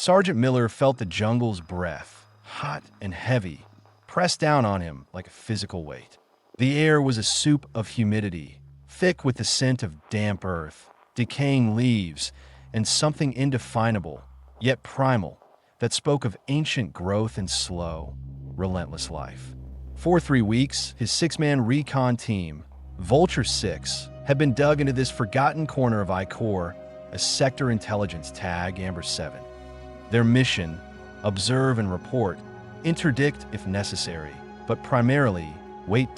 Sergeant Miller felt the jungle's breath, hot and heavy, pressed down on him like a physical weight. The air was a soup of humidity, thick with the scent of damp earth, decaying leaves, and something indefinable, yet primal, that spoke of ancient growth and slow, relentless life. For 3 weeks, his 6-man recon team, Vulture 6, had been dug into this forgotten corner of I-Corps, a sector intelligence tag Amber 7. Their mission, observe and report, interdict if necessary, but primarily wait.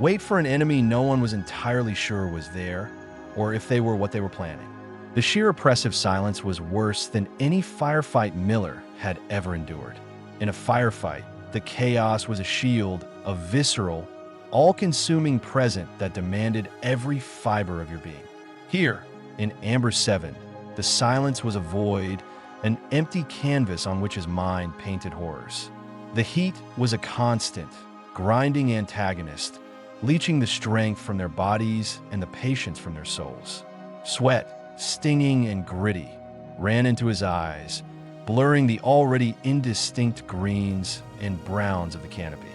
Wait for an enemy no one was entirely sure was there, or if they were what they were planning. The sheer oppressive silence was worse than any firefight Miller had ever endured. In a firefight, the chaos was a shield, a visceral, all-consuming present that demanded every fiber of your being. Here, in Amber 7, the silence was a void, an empty canvas on which his mind painted horrors. The heat was a constant, grinding antagonist, leeching the strength from their bodies and the patience from their souls. Sweat, stinging and gritty, ran into his eyes, blurring the already indistinct greens and browns of the canopy.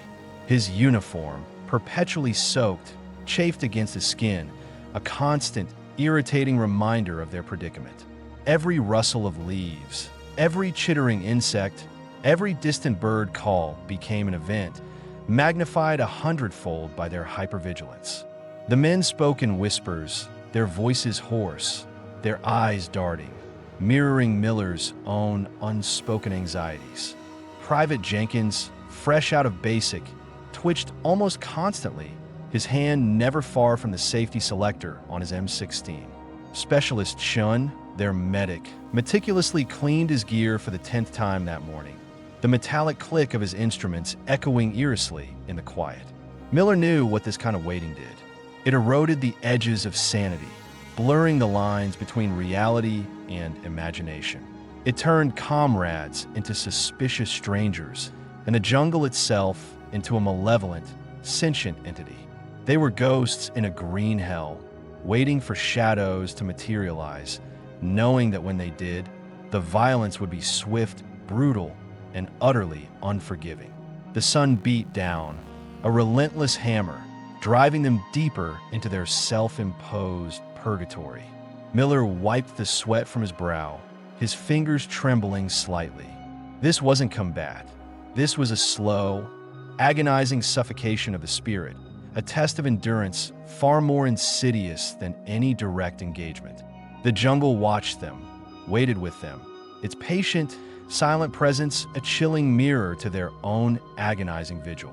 His uniform, perpetually soaked, chafed against his skin, a constant, irritating reminder of their predicament. Every rustle of leaves, every chittering insect, every distant bird call became an event, magnified 100-fold by their hypervigilance. The men spoke in whispers, their voices hoarse, their eyes darting, mirroring Miller's own unspoken anxieties. Private Jenkins, fresh out of basic, twitched almost constantly, his hand never far from the safety selector on his M16. Specialist Shun, their medic, meticulously cleaned his gear for the 10th time that morning, the metallic click of his instruments echoing eerily in the quiet. Miller knew what this kind of waiting did. It eroded the edges of sanity, blurring the lines between reality and imagination. It turned comrades into suspicious strangers, and the jungle itself into a malevolent, sentient entity. They were ghosts in a green hell, waiting for shadows to materialize, knowing that when they did, the violence would be swift, brutal, and utterly unforgiving. The sun beat down, a relentless hammer, driving them deeper into their self-imposed purgatory. Miller wiped the sweat from his brow, his fingers trembling slightly. This wasn't combat. This was a slow, agonizing suffocation of the spirit, a test of endurance far more insidious than any direct engagement. The jungle watched them, waited with them, its patient, silent presence a chilling mirror to their own agonizing vigil.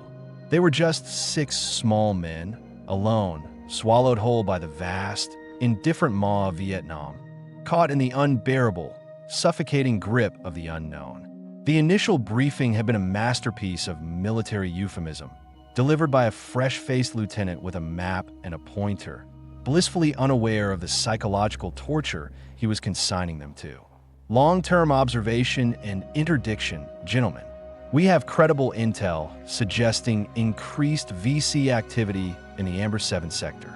They were just 6 small men, alone, swallowed whole by the vast, indifferent maw of Vietnam, caught in the unbearable, suffocating grip of the unknown. The initial briefing had been a masterpiece of military euphemism, delivered by a fresh-faced lieutenant with a map and a pointer, blissfully unaware of the psychological torture he was consigning them to. Long-term observation and interdiction, gentlemen. We have credible intel suggesting increased VC activity in the Amber 7 sector.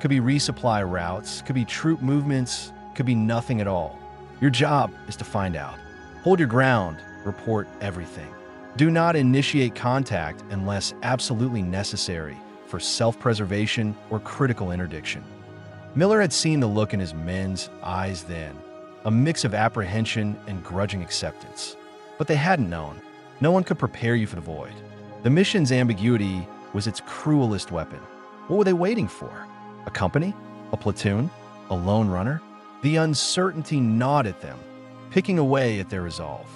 Could be resupply routes, could be troop movements, could be nothing at all. Your job is to find out. Hold your ground, report everything. Do not initiate contact unless absolutely necessary for self-preservation or critical interdiction. Miller had seen the look in his men's eyes then, a mix of apprehension and grudging acceptance. But they hadn't known. No one could prepare you for the void. The mission's ambiguity was its cruelest weapon. What were they waiting for? A company? A platoon? A lone runner? The uncertainty gnawed at them, picking away at their resolve.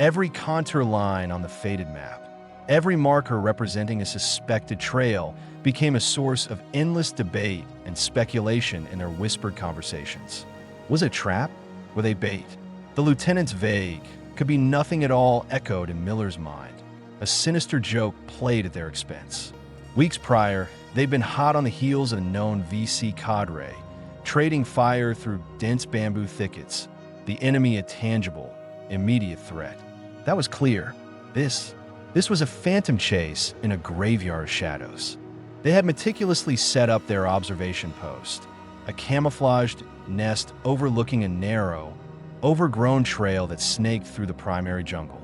Every contour line on the faded map, every marker representing a suspected trail became a source of endless debate and speculation in their whispered conversations. Was it a trap? Were they bait? The lieutenant's vague, could be nothing at all echoed in Miller's mind, a sinister joke played at their expense. Weeks prior, they'd been hot on the heels of a known VC cadre, trading fire through dense bamboo thickets, the enemy a tangible, immediate threat. That was clear. This was a phantom chase in a graveyard of shadows. They had meticulously set up their observation post, a camouflaged nest overlooking a narrow, overgrown trail that snaked through the primary jungle.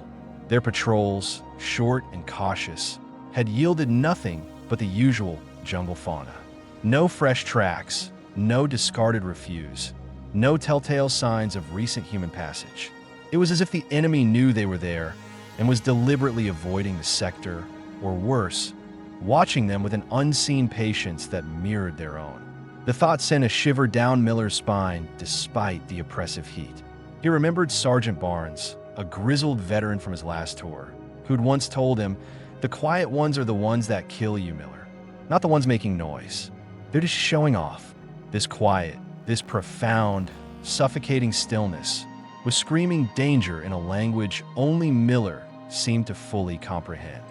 Their patrols, short and cautious, had yielded nothing but the usual jungle fauna. No fresh tracks, no discarded refuse, no telltale signs of recent human passage. It was as if the enemy knew they were there and was deliberately avoiding the sector, or worse, watching them with an unseen patience that mirrored their own. The thought sent a shiver down Miller's spine despite the oppressive heat. He remembered Sergeant Barnes, a grizzled veteran from his last tour, who'd once told him, "The quiet ones are the ones that kill you, Miller. Not the ones making noise. They're just showing off." This quiet, this profound, suffocating stillness was screaming danger in a language only Miller seemed to fully comprehend.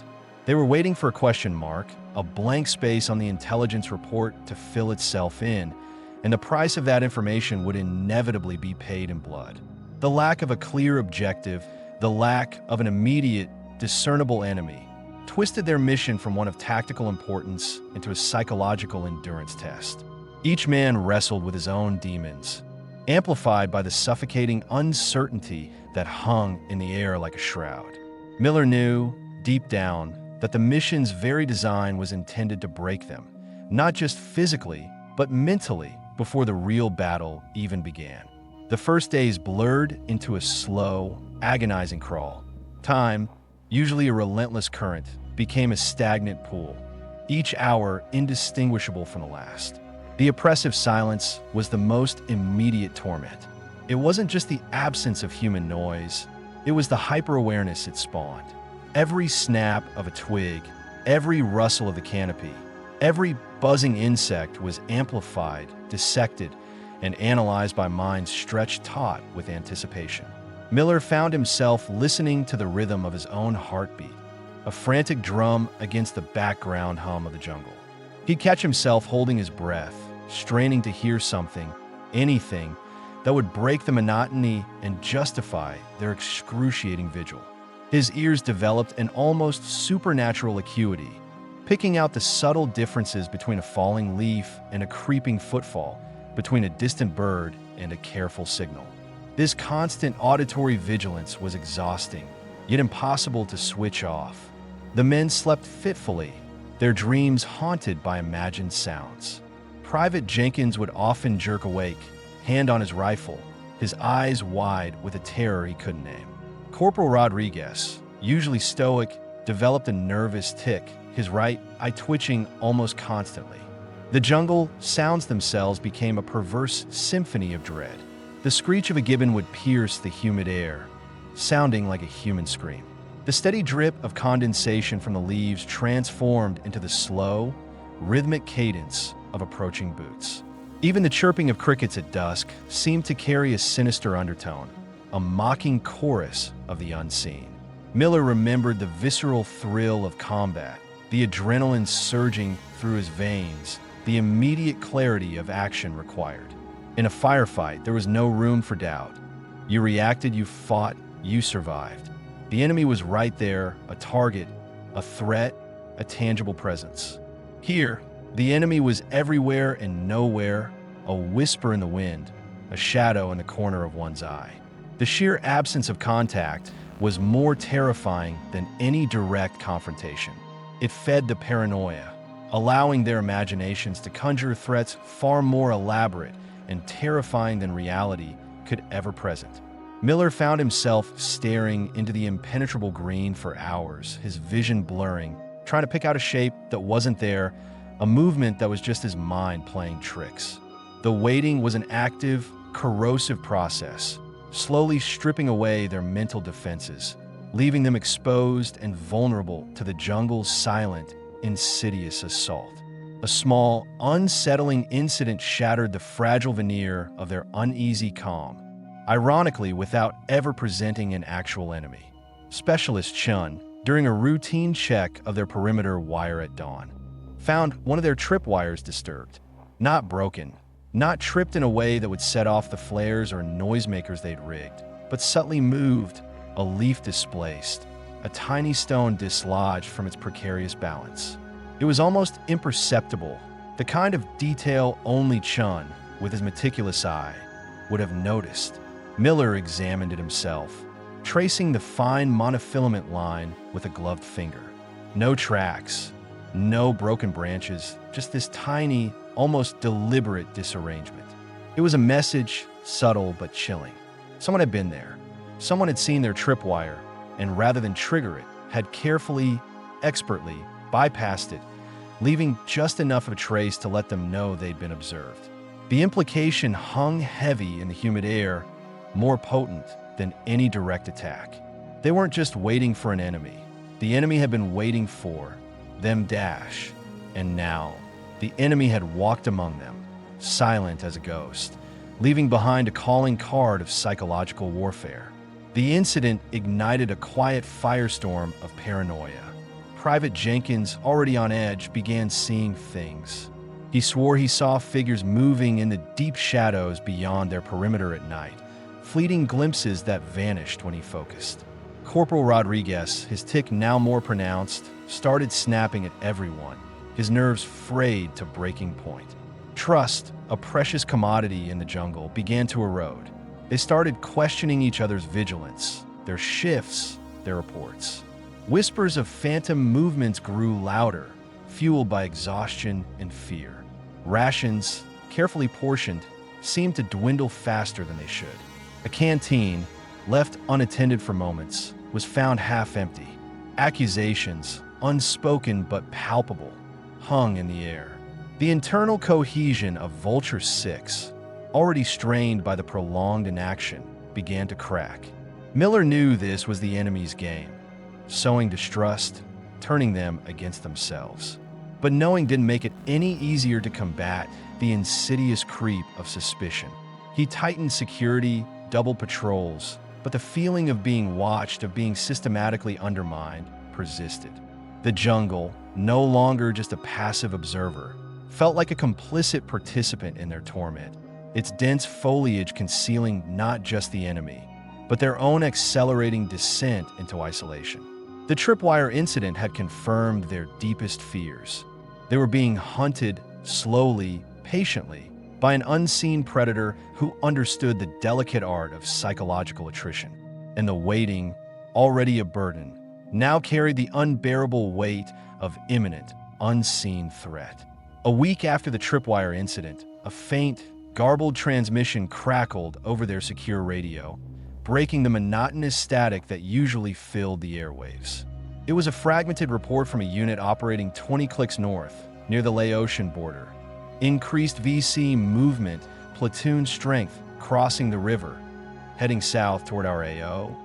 They were waiting for a question mark, a blank space on the intelligence report to fill itself in, and the price of that information would inevitably be paid in blood. The lack of a clear objective, the lack of an immediate, discernible enemy, twisted their mission from one of tactical importance into a psychological endurance test. Each man wrestled with his own demons, amplified by the suffocating uncertainty that hung in the air like a shroud. Miller knew, deep down, that the mission's very design was intended to break them, not just physically, but mentally, before the real battle even began. The first days blurred into a slow, agonizing crawl. Time, usually a relentless current, became a stagnant pool, each hour indistinguishable from the last. The oppressive silence was the most immediate torment. It wasn't just the absence of human noise, it was the hyper-awareness it spawned. Every snap of a twig, every rustle of the canopy, every buzzing insect was amplified, dissected, and analyzed by minds stretched taut with anticipation. Miller found himself listening to the rhythm of his own heartbeat, a frantic drum against the background hum of the jungle. He'd catch himself holding his breath, straining to hear something, anything, that would break the monotony and justify their excruciating vigil. His ears developed an almost supernatural acuity, picking out the subtle differences between a falling leaf and a creeping footfall, between a distant bird and a careful signal. This constant auditory vigilance was exhausting, yet impossible to switch off. The men slept fitfully, their dreams haunted by imagined sounds. Private Jenkins would often jerk awake, hand on his rifle, his eyes wide with a terror he couldn't name. Corporal Rodriguez, usually stoic, developed a nervous tic, his right eye twitching almost constantly. The jungle sounds themselves became a perverse symphony of dread. The screech of a gibbon would pierce the humid air, sounding like a human scream. The steady drip of condensation from the leaves transformed into the slow, rhythmic cadence of approaching boots. Even the chirping of crickets at dusk seemed to carry a sinister undertone, a mocking chorus of the unseen. Miller remembered the visceral thrill of combat, the adrenaline surging through his veins, the immediate clarity of action required. In a firefight, there was no room for doubt. You reacted, you fought, you survived. The enemy was right there, a target, a threat, a tangible presence. Here, the enemy was everywhere and nowhere, a whisper in the wind, a shadow in the corner of one's eye. The sheer absence of contact was more terrifying than any direct confrontation. It fed the paranoia, allowing their imaginations to conjure threats far more elaborate and terrifying than reality could ever present. Miller found himself staring into the impenetrable green for hours, his vision blurring, trying to pick out a shape that wasn't there, a movement that was just his mind playing tricks. The waiting was an active, corrosive process, slowly stripping away their mental defenses, leaving them exposed and vulnerable to the jungle's silent, insidious assault. A small, unsettling incident shattered the fragile veneer of their uneasy calm, ironically without ever presenting an actual enemy. Specialist Chun, during a routine check of their perimeter wire at dawn, found one of their tripwires disturbed, not broken, not tripped in a way that would set off the flares or noisemakers they'd rigged, but subtly moved, a leaf displaced, a tiny stone dislodged from its precarious balance. It was almost imperceptible, the kind of detail only Chun, with his meticulous eye, would have noticed. Miller examined it himself, tracing the fine monofilament line with a gloved finger. No tracks, no broken branches, just this tiny, almost deliberate disarrangement. It was a message, subtle but chilling. Someone had been there. Someone had seen their tripwire, and rather than trigger it, had carefully, expertly bypassed it, leaving just enough of a trace to let them know they'd been observed. The implication hung heavy in the humid air, more potent than any direct attack. They weren't just waiting for an enemy. The enemy had been waiting for them. And now, the enemy had walked among them, silent as a ghost, leaving behind a calling card of psychological warfare. The incident ignited a quiet firestorm of paranoia. Private Jenkins, already on edge, began seeing things. He swore he saw figures moving in the deep shadows beyond their perimeter at night, fleeting glimpses that vanished when he focused. Corporal Rodriguez, his tic now more pronounced, started snapping at everyone, his nerves frayed to breaking point. Trust, a precious commodity in the jungle, began to erode. They started questioning each other's vigilance, their shifts, their reports. Whispers of phantom movements grew louder, fueled by exhaustion and fear. Rations, carefully portioned, seemed to dwindle faster than they should. A canteen, left unattended for moments, was found half empty. Accusations, unspoken but palpable, hung in the air. The internal cohesion of Vulture 6, already strained by the prolonged inaction, began to crack. Miller knew this was the enemy's game, sowing distrust, turning them against themselves. But knowing didn't make it any easier to combat the insidious creep of suspicion. He tightened security, doubled patrols, but the feeling of being watched, of being systematically undermined, persisted. The jungle, no longer just a passive observer, felt like a complicit participant in their torment, its dense foliage concealing not just the enemy, but their own accelerating descent into isolation. The tripwire incident had confirmed their deepest fears. They were being hunted slowly, patiently, by an unseen predator who understood the delicate art of psychological attrition. And the waiting, already a burden, now carried the unbearable weight of imminent, unseen threat. A week after the tripwire incident, a faint, garbled transmission crackled over their secure radio, breaking the monotonous static that usually filled the airwaves. It was a fragmented report from a unit operating 20 clicks north, near the Laotian border. Increased VC movement, platoon strength, crossing the river, heading south toward our AO.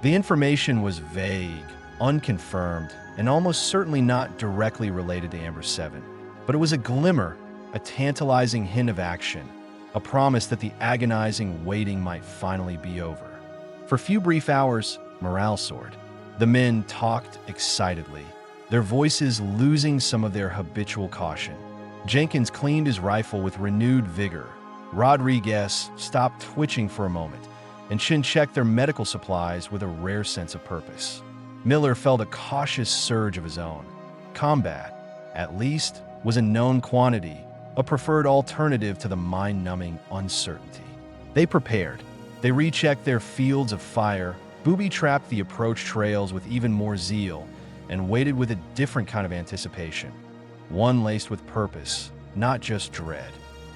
The information was vague, unconfirmed, and almost certainly not directly related to Amber 7. But it was a glimmer, a tantalizing hint of action, a promise that the agonizing waiting might finally be over. For a few brief hours, morale soared. The men talked excitedly, their voices losing some of their habitual caution. Jenkins cleaned his rifle with renewed vigor. Rodriguez stopped twitching for a moment, and Shin checked their medical supplies with a rare sense of purpose. Miller felt a cautious surge of his own. Combat, at least, was a known quantity, a preferred alternative to the mind-numbing uncertainty. They prepared. They rechecked their fields of fire, booby-trapped the approach trails with even more zeal, and waited with a different kind of anticipation, one laced with purpose, not just dread.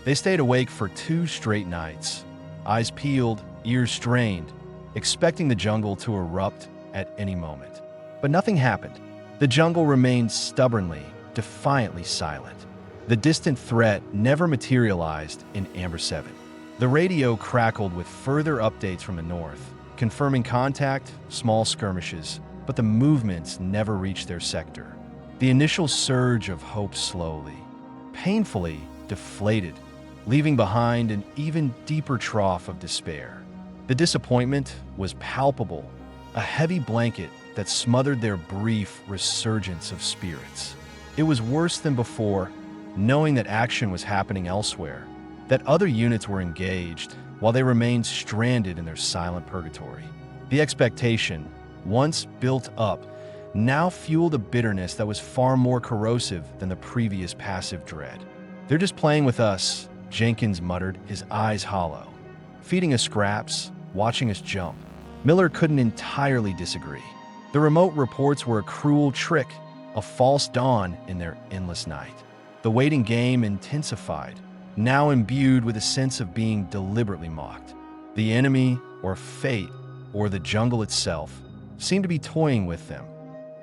They stayed awake for 2 straight nights, eyes peeled, ears strained, expecting the jungle to erupt at any moment. But nothing happened. The jungle remained stubbornly, defiantly silent. The distant threat never materialized in Amber 7. The radio crackled with further updates from the north, confirming contact, small skirmishes, but the movements never reached their sector. The initial surge of hope slowly, painfully deflated, leaving behind an even deeper trough of despair. The disappointment was palpable, a heavy blanket that smothered their brief resurgence of spirits. It was worse than before, knowing that action was happening elsewhere, that other units were engaged while they remained stranded in their silent purgatory. The expectation, once built up, now fueled a bitterness that was far more corrosive than the previous passive dread. "They're just playing with us," Jenkins muttered, his eyes hollow. "Feeding us scraps, watching us jump. Miller couldn't entirely disagree. The remote reports were a cruel trick, a false dawn in their endless night. The waiting game intensified, now imbued with a sense of being deliberately mocked. The enemy, or fate, or the jungle itself, seemed to be toying with them,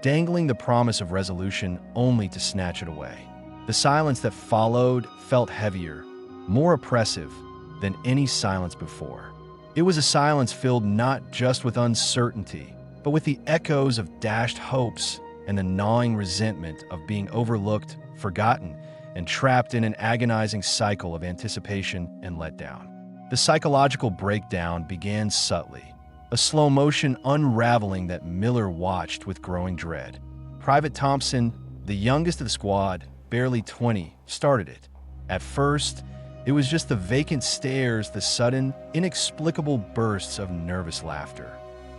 dangling the promise of resolution only to snatch it away. The silence that followed felt heavier, more oppressive than any silence before. It was a silence filled not just with uncertainty, but with the echoes of dashed hopes and the gnawing resentment of being overlooked, forgotten, and trapped in an agonizing cycle of anticipation and letdown. The psychological breakdown began subtly, a slow-motion unraveling that Miller watched with growing dread. Private Thompson, the youngest of the squad, barely 20, started it. At first, it was just the vacant stares, the sudden, inexplicable bursts of nervous laughter.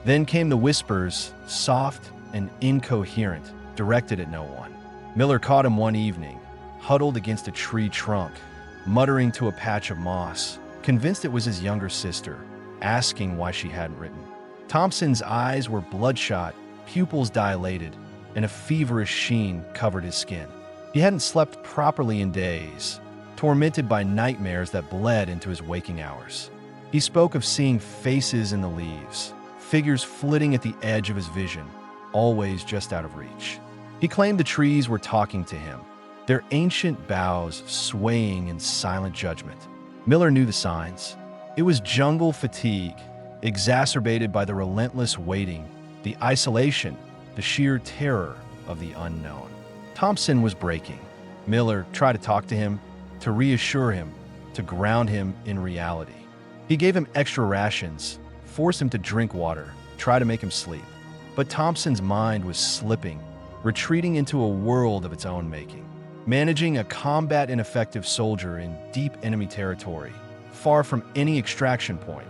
Then came the whispers, soft and incoherent, directed at no one. Miller caught him one evening, huddled against a tree trunk, muttering to a patch of moss, convinced it was his younger sister, asking why she hadn't written. Thompson's eyes were bloodshot, pupils dilated, and a feverish sheen covered his skin. He hadn't slept properly in days, tormented by nightmares that bled into his waking hours. He spoke of seeing faces in the leaves, figures flitting at the edge of his vision, always just out of reach. He claimed the trees were talking to him, their ancient boughs swaying in silent judgment. Miller knew the signs. It was jungle fatigue, exacerbated by the relentless waiting, the isolation, the sheer terror of the unknown. Thompson was breaking. Miller tried to talk to him, to reassure him, to ground him in reality. He gave him extra rations, forced him to drink water, tried to make him sleep. But Thompson's mind was slipping, retreating into a world of its own making. Managing a combat-ineffective soldier in deep enemy territory, far from any extraction point,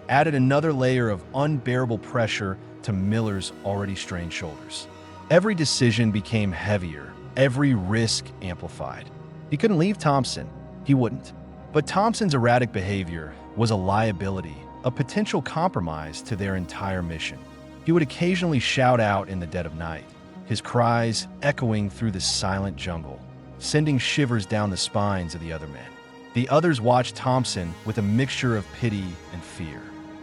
added another layer of unbearable pressure to Miller's already strained shoulders. Every decision became heavier, every risk amplified. He couldn't leave Thompson. He wouldn't. But Thompson's erratic behavior was a liability, a potential compromise to their entire mission. He would occasionally shout out in the dead of night, his cries echoing through the silent jungle, sending shivers down the spines of the other men. The others watched Thompson with a mixture of pity and fear.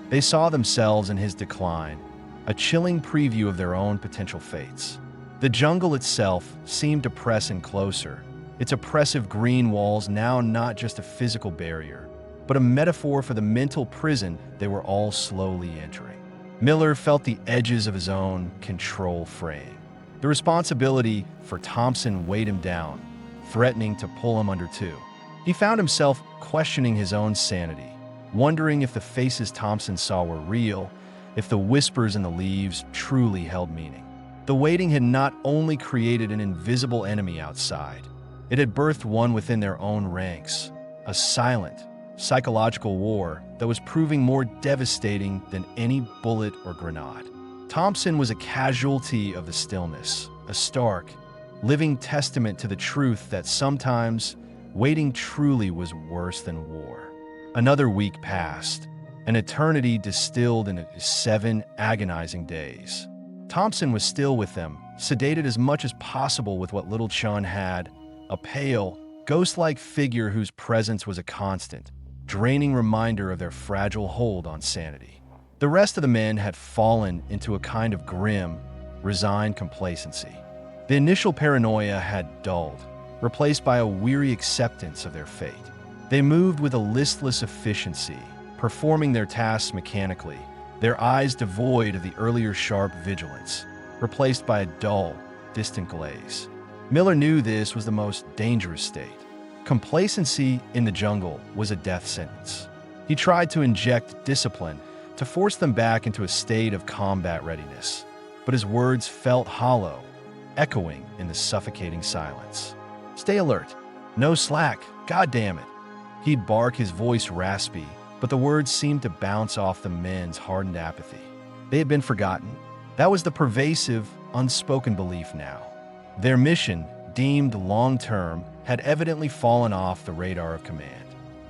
They saw themselves in his decline, a chilling preview of their own potential fates. The jungle itself seemed to press in closer, its oppressive green walls now not just a physical barrier, but a metaphor for the mental prison they were all slowly entering. Miller felt the edges of his own control fraying. The responsibility for Thompson weighed him down, threatening to pull him under too. He found himself questioning his own sanity, wondering if the faces Thompson saw were real, if the whispers in the leaves truly held meaning. The waiting had not only created an invisible enemy outside, it had birthed one within their own ranks, a silent, psychological war that was proving more devastating than any bullet or grenade. Thompson was a casualty of the stillness, a stark, living testament to the truth that sometimes waiting truly was worse than war. Another week passed, an eternity distilled into 7 agonizing days. Thompson was still with them, sedated as much as possible with what little Chun had, a pale, ghost-like figure whose presence was a constant, draining reminder of their fragile hold on sanity. The rest of the men had fallen into a kind of grim, resigned complacency. The initial paranoia had dulled, replaced by a weary acceptance of their fate. They moved with a listless efficiency, performing their tasks mechanically, their eyes devoid of the earlier sharp vigilance, replaced by a dull, distant glaze. Miller knew this was the most dangerous state. Complacency in the jungle was a death sentence. He tried to inject discipline to force them back into a state of combat readiness, but his words felt hollow, echoing in the suffocating silence. "Stay alert. No slack. God damn it." He'd bark, his voice raspy, but the words seemed to bounce off the men's hardened apathy. They had been forgotten. That was the pervasive, unspoken belief now. Their mission, deemed long-term, had evidently fallen off the radar of command.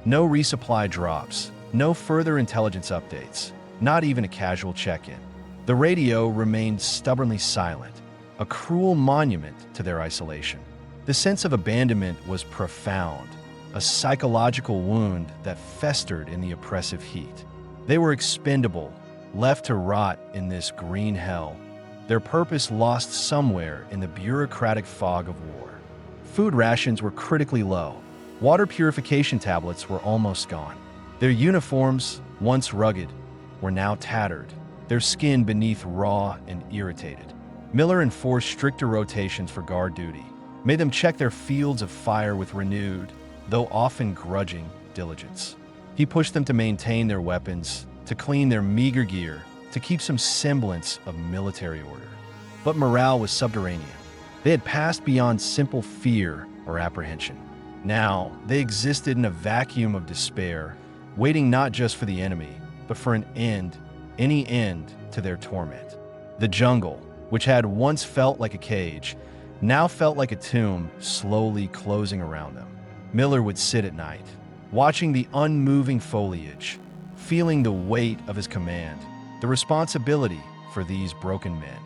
No resupply drops, no further intelligence updates, not even a casual check-in. The radio remained stubbornly silent, a cruel monument to their isolation. The sense of abandonment was profound, a psychological wound that festered in the oppressive heat. They were expendable, left to rot in this green hell, their purpose lost somewhere in the bureaucratic fog of war. Food rations were critically low. Water purification tablets were almost gone. Their uniforms, once rugged, were now tattered, their skin beneath raw and irritated. Miller enforced stricter rotations for guard duty, made them check their fields of fire with renewed, though often grudging, diligence. He pushed them to maintain their weapons, to clean their meager gear, to keep some semblance of military order. But morale was subterranean. They had passed beyond simple fear or apprehension. Now, they existed in a vacuum of despair, waiting not just for the enemy, but for an end, any end to their torment. The jungle, which had once felt like a cage, now felt like a tomb slowly closing around them. Miller would sit at night, watching the unmoving foliage, feeling the weight of his command, the responsibility for these broken men.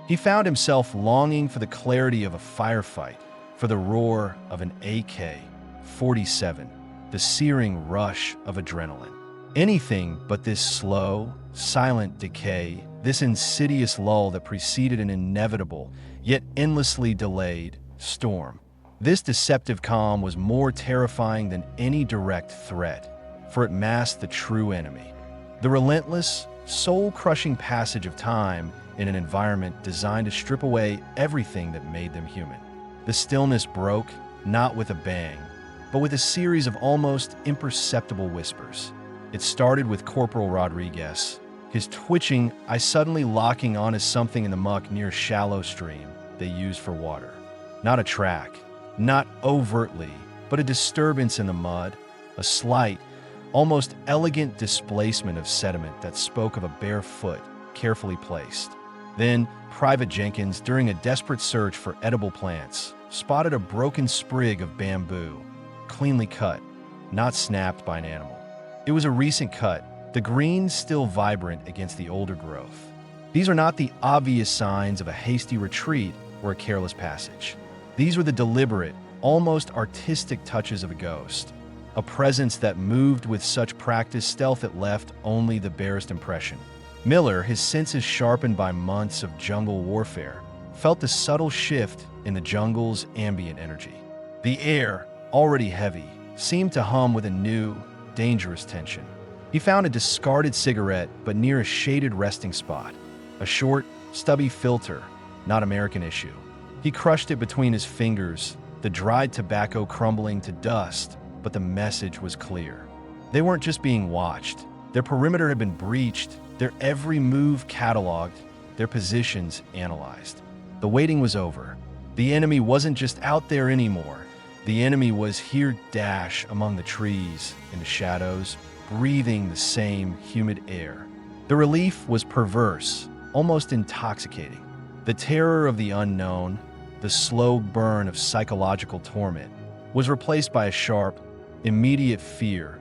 He found himself longing for the clarity of a firefight, for the roar of an AK-47, the searing rush of adrenaline. Anything but this slow, silent decay, this insidious lull that preceded an inevitable, yet endlessly delayed, storm. This deceptive calm was more terrifying than any direct threat, for it masked the true enemy. The relentless, soul-crushing passage of time in an environment designed to strip away everything that made them human. The stillness broke, not with a bang, but with a series of almost imperceptible whispers. It started with Corporal Rodriguez, his twitching eye suddenly locking on as something in the muck near a shallow stream they used for water. Not a track, not overtly, but a disturbance in the mud, a slight, almost elegant displacement of sediment that spoke of a bare foot carefully placed. Then, Private Jenkins, during a desperate search for edible plants, spotted a broken sprig of bamboo, cleanly cut, not snapped by an animal. It was a recent cut, the green still vibrant against the older growth. These are not the obvious signs of a hasty retreat or a careless passage. These were the deliberate, almost artistic touches of a ghost, a presence that moved with such practiced stealth it left only the barest impression. Miller, his senses sharpened by months of jungle warfare, felt the subtle shift in the jungle's ambient energy. The air, already heavy, seemed to hum with a new, dangerous tension. He found a discarded cigarette but near a shaded resting spot, a short, stubby filter, not American issue. He crushed it between his fingers, the dried tobacco crumbling to dust, but the message was clear. They weren't just being watched. Their perimeter had been breached, their every move cataloged, their positions analyzed. The waiting was over. The enemy wasn't just out there anymore. The enemy was here among the trees, in the shadows, breathing the same humid air. The relief was perverse, almost intoxicating. The terror of the unknown, the slow burn of psychological torment, was replaced by a sharp, immediate fear,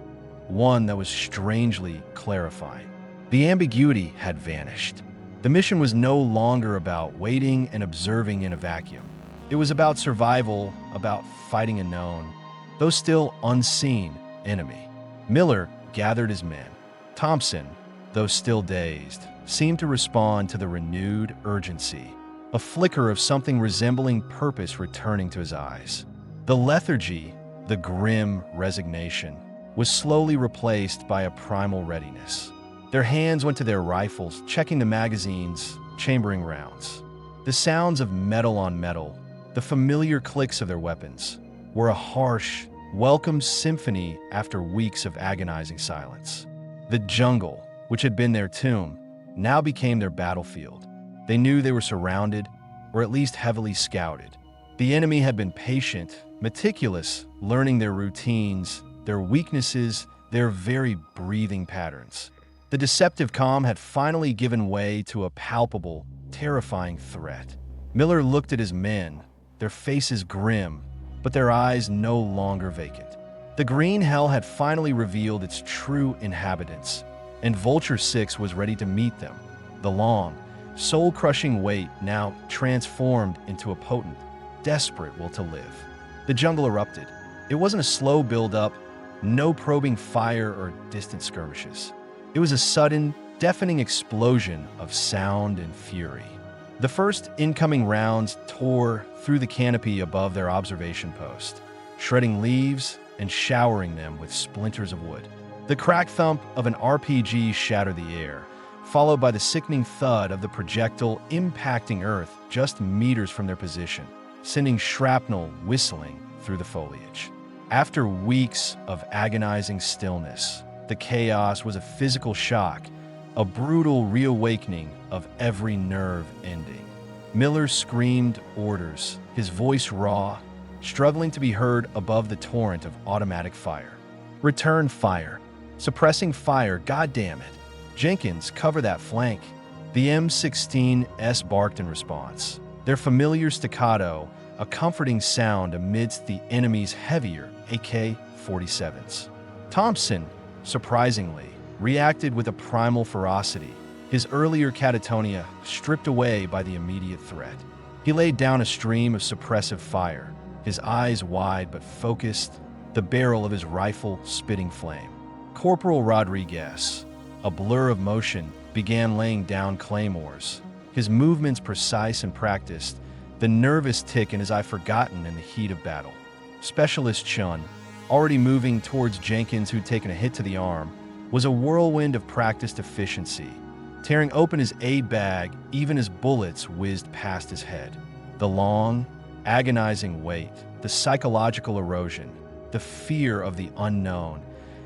one that was strangely clarifying. The ambiguity had vanished. The mission was no longer about waiting and observing in a vacuum. It was about survival, about fighting a known, though still unseen, enemy. Miller gathered his men. Thompson, though still dazed, seemed to respond to the renewed urgency, a flicker of something resembling purpose returning to his eyes. The lethargy, the grim resignation, was slowly replaced by a primal readiness. Their hands went to their rifles, checking the magazines, chambering rounds. The sounds of metal on metal, the familiar clicks of their weapons, were a harsh, welcome symphony after weeks of agonizing silence. The jungle, which had been their tomb, now became their battlefield. They knew they were surrounded, or at least heavily scouted. The enemy had been patient, meticulous, learning their routines, their weaknesses, their very breathing patterns. The deceptive calm had finally given way to a palpable, terrifying threat. Miller looked at his men, their faces grim, but their eyes no longer vacant. The green hell had finally revealed its true inhabitants, and Vulture 6 was ready to meet them. The long, soul-crushing wait now transformed into a potent, desperate will to live. The jungle erupted. It wasn't a slow build-up, no probing fire or distant skirmishes. It was a sudden, deafening explosion of sound and fury. The first incoming rounds tore through the canopy above their observation post, shredding leaves and showering them with splinters of wood. The crack thump of an RPG shattered the air, followed by the sickening thud of the projectile impacting Earth just meters from their position, sending shrapnel whistling through the foliage. After weeks of agonizing stillness, the chaos was a physical shock, a brutal reawakening of every nerve ending. Miller screamed orders, his voice raw, struggling to be heard above the torrent of automatic fire. Return fire. Suppressing fire, goddammit. Jenkins, cover that flank. The M16s barked in response, their familiar staccato a comforting sound amidst the enemy's heavier AK-47s. Thompson, surprisingly, reacted with a primal ferocity, his earlier catatonia stripped away by the immediate threat. He laid down a stream of suppressive fire, his eyes wide but focused, the barrel of his rifle spitting flame. Corporal Rodriguez, a blur of motion, began laying down claymores, his movements precise and practiced, the nervous tick in his eye forgotten in the heat of battle. Specialist Chun, already moving towards Jenkins who'd taken a hit to the arm, was a whirlwind of practiced efficiency, tearing open his aid bag even as bullets whizzed past his head. The long, agonizing wait, the psychological erosion, the fear of the unknown,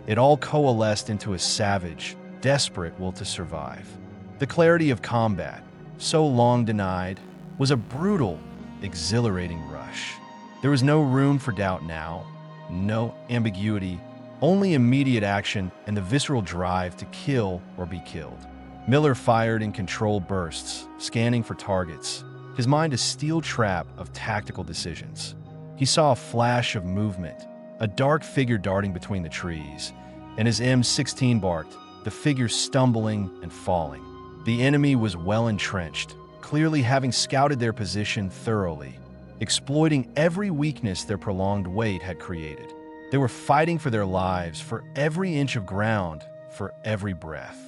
it all coalesced into a savage, desperate will to survive. The clarity of combat, so long denied, was a brutal, exhilarating rush. There was no room for doubt now, no ambiguity, only immediate action and the visceral drive to kill or be killed. Miller fired in controlled bursts, scanning for targets, his mind a steel trap of tactical decisions. He saw a flash of movement, a dark figure darting between the trees, and his M16 barked, the figure stumbling and falling. The enemy was well entrenched, clearly having scouted their position thoroughly, exploiting every weakness their prolonged wait had created. They were fighting for their lives, for every inch of ground, for every breath.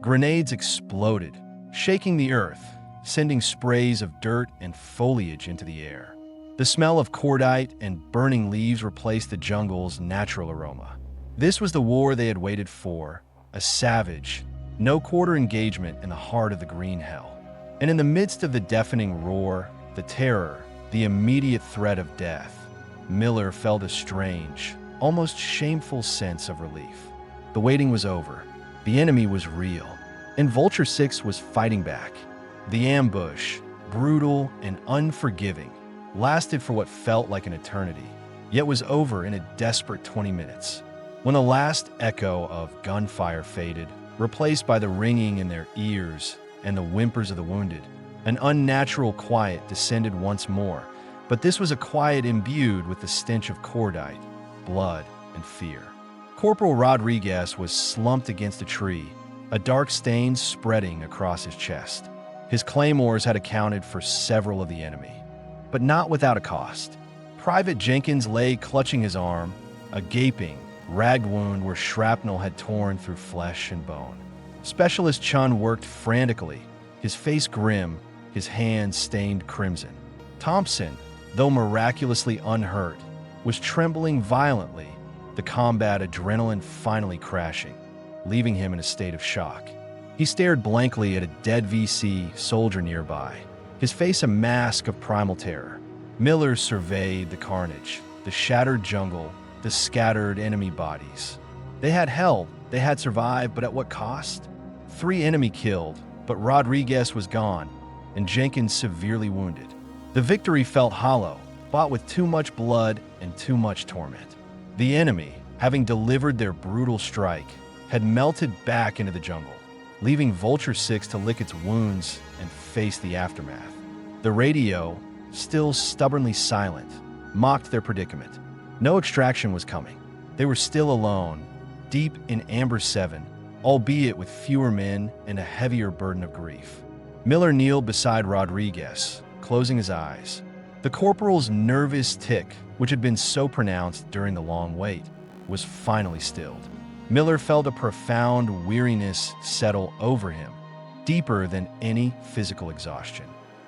Grenades exploded, shaking the earth, sending sprays of dirt and foliage into the air. The smell of cordite and burning leaves replaced the jungle's natural aroma. This was the war they had waited for, a savage, no-quarter engagement in the heart of the green hell. And in the midst of the deafening roar, the terror, the immediate threat of death, Miller felt a strange, almost shameful sense of relief. The waiting was over. The enemy was real, and Vulture 6 was fighting back. The ambush, brutal and unforgiving, lasted for what felt like an eternity, yet was over in a desperate 20 minutes. When the last echo of gunfire faded, replaced by the ringing in their ears and the whimpers of the wounded, an unnatural quiet descended once more, but this was a quiet imbued with the stench of cordite, blood, and fear. Corporal Rodriguez was slumped against a tree, a dark stain spreading across his chest. His claymores had accounted for several of the enemy, but not without a cost. Private Jenkins lay clutching his arm, a gaping, ragged wound where shrapnel had torn through flesh and bone. Specialist Chun worked frantically, his face grim, his hands stained crimson. Thompson, though miraculously unhurt, was trembling violently, the combat adrenaline finally crashing, leaving him in a state of shock. He stared blankly at a dead VC soldier nearby, his face a mask of primal terror. Miller surveyed the carnage, the shattered jungle, the scattered enemy bodies. They had held, they had survived, but at what cost? 3 enemy killed, but Rodriguez was gone, and Jenkins severely wounded. The victory felt hollow, bought with too much blood and too much torment. The enemy, having delivered their brutal strike, had melted back into the jungle, leaving Vulture 6 to lick its wounds and face the aftermath. The radio, still stubbornly silent, mocked their predicament. No extraction was coming. They were still alone, deep in Amber 7, albeit with fewer men and a heavier burden of grief. Miller kneeled beside Rodriguez, closing his eyes. The corporal's nervous tick, which had been so pronounced during the long wait, was finally stilled. Miller felt a profound weariness settle over him, deeper than any physical exhaustion.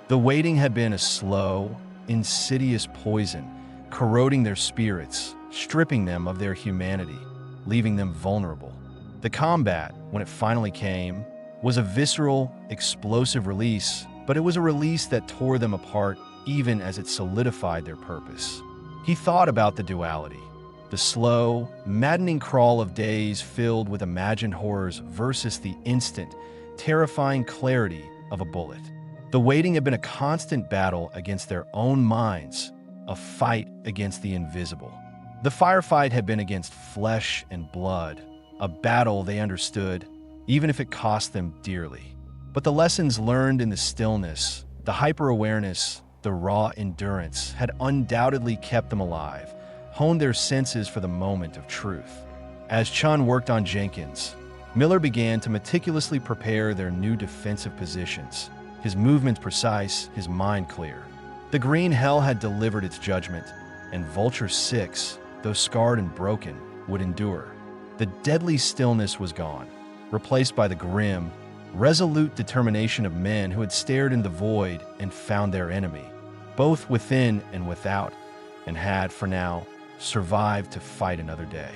The waiting had been a slow, insidious poison, corroding their spirits, stripping them of their humanity, leaving them vulnerable. The combat, when it finally came, was a visceral, explosive release, but it was a release that tore them apart even as it solidified their purpose. He thought about the duality, the slow, maddening crawl of days filled with imagined horrors versus the instant, terrifying clarity of a bullet. The waiting had been a constant battle against their own minds, a fight against the invisible. The firefight had been against flesh and blood, a battle they understood, even if it cost them dearly. But the lessons learned in the stillness, the hyper-awareness, the raw endurance had undoubtedly kept them alive, honed their senses for the moment of truth. As Chun worked on Jenkins, Miller began to meticulously prepare their new defensive positions, his movements precise, his mind clear. The Green Hell had delivered its judgment, and Vulture 6, though scarred and broken, would endure. The deadly stillness was gone, replaced by the grim, resolute determination of men who had stared in the void and found their enemy, both within and without, and had, for now, survived to fight another day.